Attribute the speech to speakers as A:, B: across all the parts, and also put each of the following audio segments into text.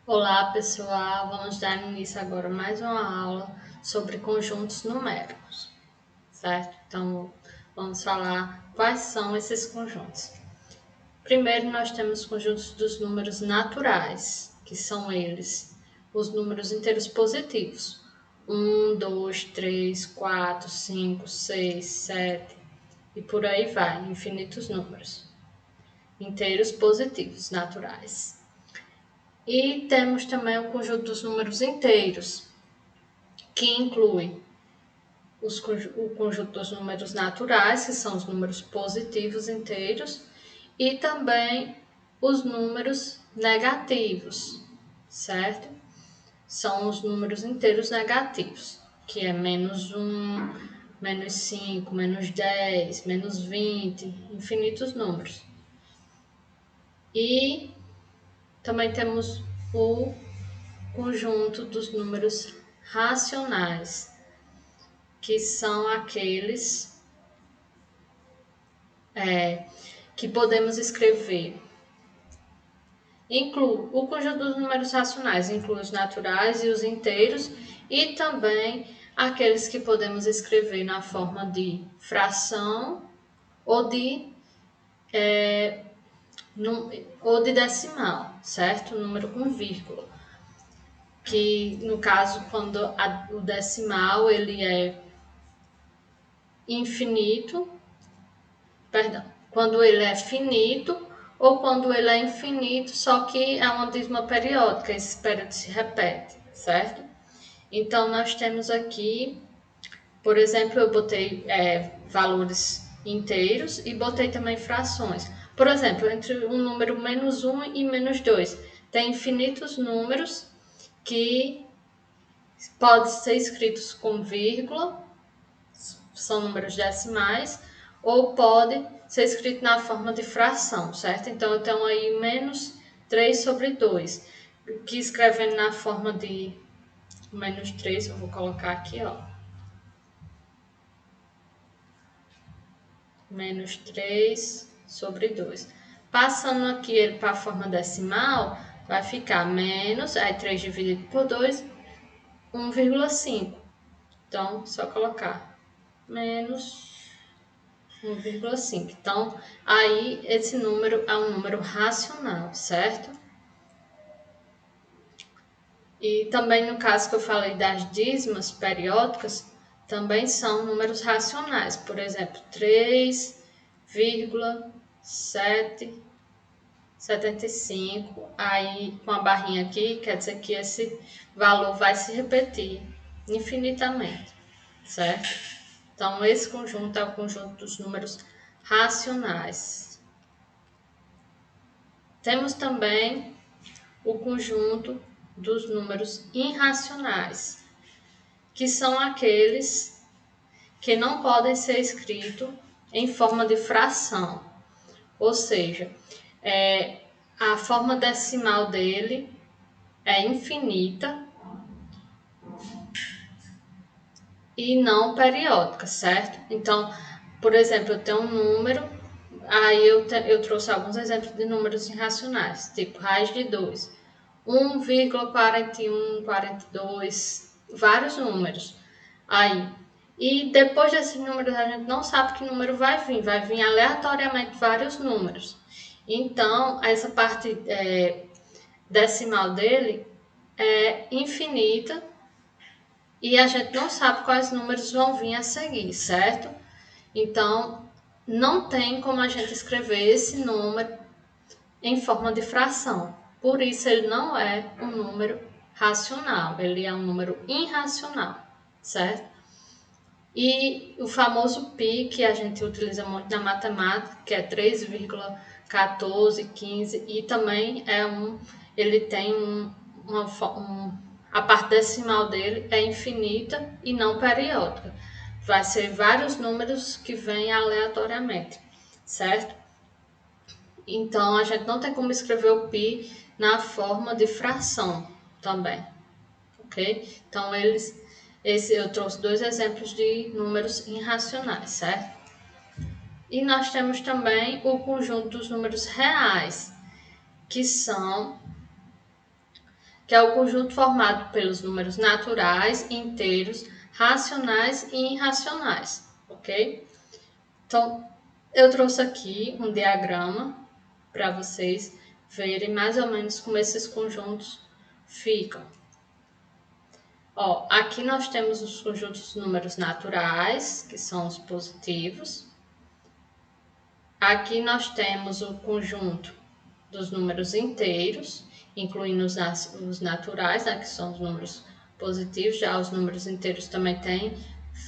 A: Olá pessoal, vamos dar início agora a mais uma aula sobre conjuntos numéricos, certo? Então vamos falar quais são esses conjuntos. Primeiro nós temos os conjuntos dos números naturais, que são eles, os números inteiros positivos. 1, 2, 3, 4, 5, 6, 7 e por aí vai, infinitos números inteiros positivos naturais. E temos também o conjunto dos números inteiros, que inclui o conjunto dos números naturais, que são os números positivos inteiros, e também os números negativos, certo? São os números inteiros negativos, que é menos 1, menos 5, menos 10, menos 20, infinitos números. E também temos o conjunto dos números racionais, que são aqueles que podemos escrever. O conjunto dos números racionais inclui os naturais e os inteiros, e também aqueles que podemos escrever na forma de fração ou ou de decimal, certo? Número com vírgula. Que no caso, quando o decimal ele é infinito, quando ele é finito ou quando ele é infinito, só que é uma dízima periódica, esse período se repete, certo? Então, nós temos aqui, por exemplo, eu botei valores inteiros e botei também frações. Por exemplo, entre um número menos 1 e menos 2, tem infinitos números que podem ser escritos com vírgula, são números decimais, ou pode ser escrito na forma de fração, certo? Então, eu tenho aí menos 3 sobre 2, que escrevendo na forma de menos 3, eu vou colocar aqui, ó. Menos 3 sobre 2. Passando aqui ele para a forma decimal, vai ficar menos, aí 3 dividido por 2, 1,5. Então, só colocar menos 1,5. Então, aí esse número é um número racional, certo? E também no caso que eu falei das dízimas periódicas, também são números racionais. Por exemplo, 3,775. Aí com a barrinha aqui, quer dizer que esse valor vai se repetir infinitamente, certo? Então, esse conjunto é o conjunto dos números racionais. Temos também o conjunto dos números irracionais, que são aqueles que não podem ser escritos em forma de fração, ou seja, a forma decimal dele é infinita e não periódica, certo? Então, por exemplo, eu tenho um número, aí eu trouxe alguns exemplos de números irracionais, tipo raiz de 2, 1,41, 42, vários números. Aí, e depois desses números a gente não sabe que número vai vir aleatoriamente vários números. Então, essa parte decimal dele é infinita e a gente não sabe quais números vão vir a seguir, certo? Então, não tem como a gente escrever esse número em forma de fração. Por isso, ele não é um número racional, ele é um número irracional, certo? E o famoso pi, que a gente utiliza muito na matemática, que é 3,1415, e também ele tem a parte decimal dele é infinita e não periódica. Vai ser vários números que vêm aleatoriamente, certo? Então, a gente não tem como escrever o pi na forma de fração também, ok? Então, eu trouxe dois exemplos de números irracionais, certo? E nós temos também o conjunto dos números reais, que são que é o conjunto formado pelos números naturais, inteiros, racionais e irracionais, ok? Então, eu trouxe aqui um diagrama para vocês verem mais ou menos como esses conjuntos ficam. Ó, aqui nós temos os conjuntos de números naturais, que são os positivos. Aqui nós temos o conjunto dos números inteiros, incluindo os naturais, né, que são os números positivos. Já os números inteiros também tem,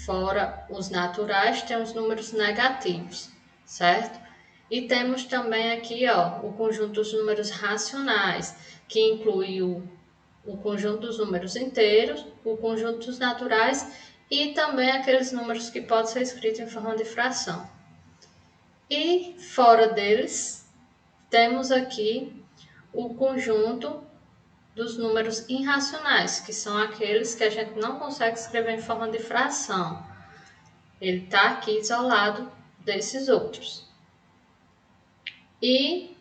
A: fora os naturais, tem os números negativos, certo? E temos também aqui, ó, o conjunto dos números racionais, que inclui o conjunto dos números inteiros, o conjunto dos naturais e também aqueles números que podem ser escritos em forma de fração. E fora deles, temos aqui o conjunto dos números irracionais, que são aqueles que a gente não consegue escrever em forma de fração. Ele está aqui isolado desses outros. E,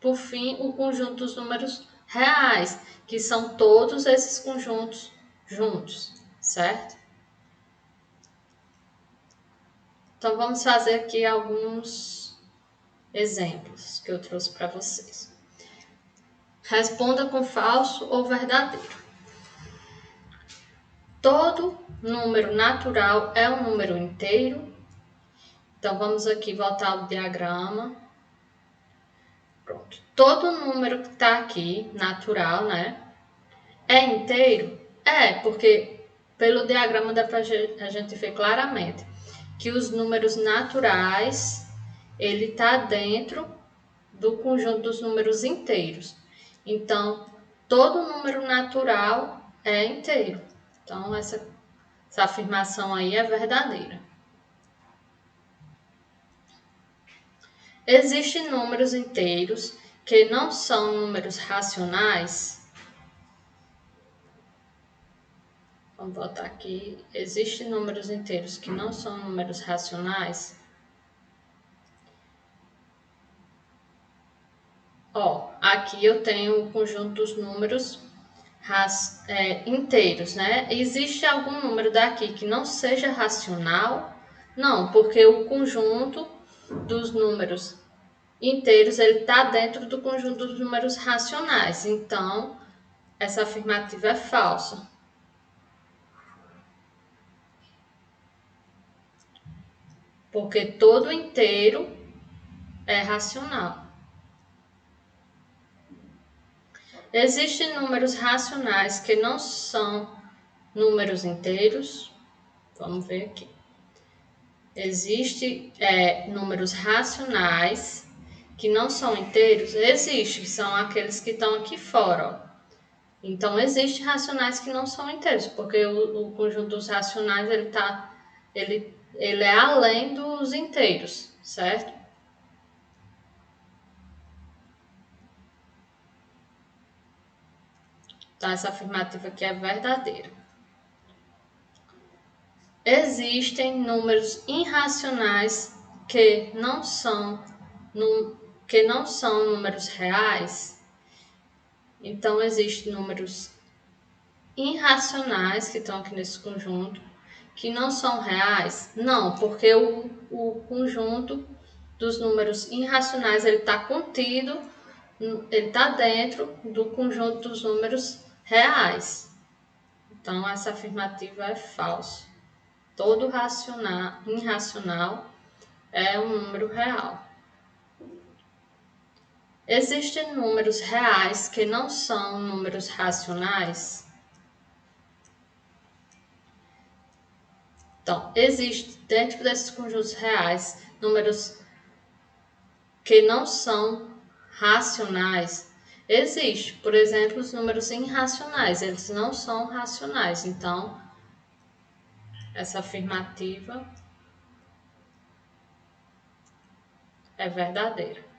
A: por fim, o conjunto dos números reais, que são todos esses conjuntos juntos, certo? Então, vamos fazer aqui alguns exemplos que eu trouxe para vocês. Responda com falso ou verdadeiro. Todo número natural é um número inteiro. Então, vamos aqui voltar ao diagrama. Pronto. Todo número que está aqui, natural, né? É inteiro? É, porque pelo diagrama dá para a gente ver claramente que os números naturais, ele está dentro do conjunto dos números inteiros. Então, todo número natural é inteiro. Então, essa afirmação aí é verdadeira. Existem números inteiros que não são números racionais? Vamos voltar aqui. Existem números inteiros que não são números racionais? Ó, aqui eu tenho o conjunto dos números inteiros, né? Existe algum número daqui que não seja racional? Não, porque o conjunto dos números inteiros, ele está dentro do conjunto dos números racionais. Então, essa afirmativa é falsa. Porque todo inteiro é racional. Existem números racionais que não são números inteiros? Vamos ver aqui. Existem números racionais que não são inteiros? Existem, são aqueles que estão aqui fora, ó. Então, existem racionais que não são inteiros, porque o conjunto dos racionais, ele é além dos inteiros, certo? Então, essa afirmativa aqui é verdadeira. Existem números irracionais que não são números reais. Então, existem números irracionais que estão aqui nesse conjunto que não são reais? Não, porque o conjunto dos números irracionais ele está contido, ele está dentro do conjunto dos números reais. Então, essa afirmativa é falsa. Todo irracional é um número real. Existem números reais que não são números racionais? Então, existe dentro desses conjuntos reais números que não são racionais? Existe, por exemplo, os números irracionais, eles não são racionais. Então, essa afirmativa é verdadeira.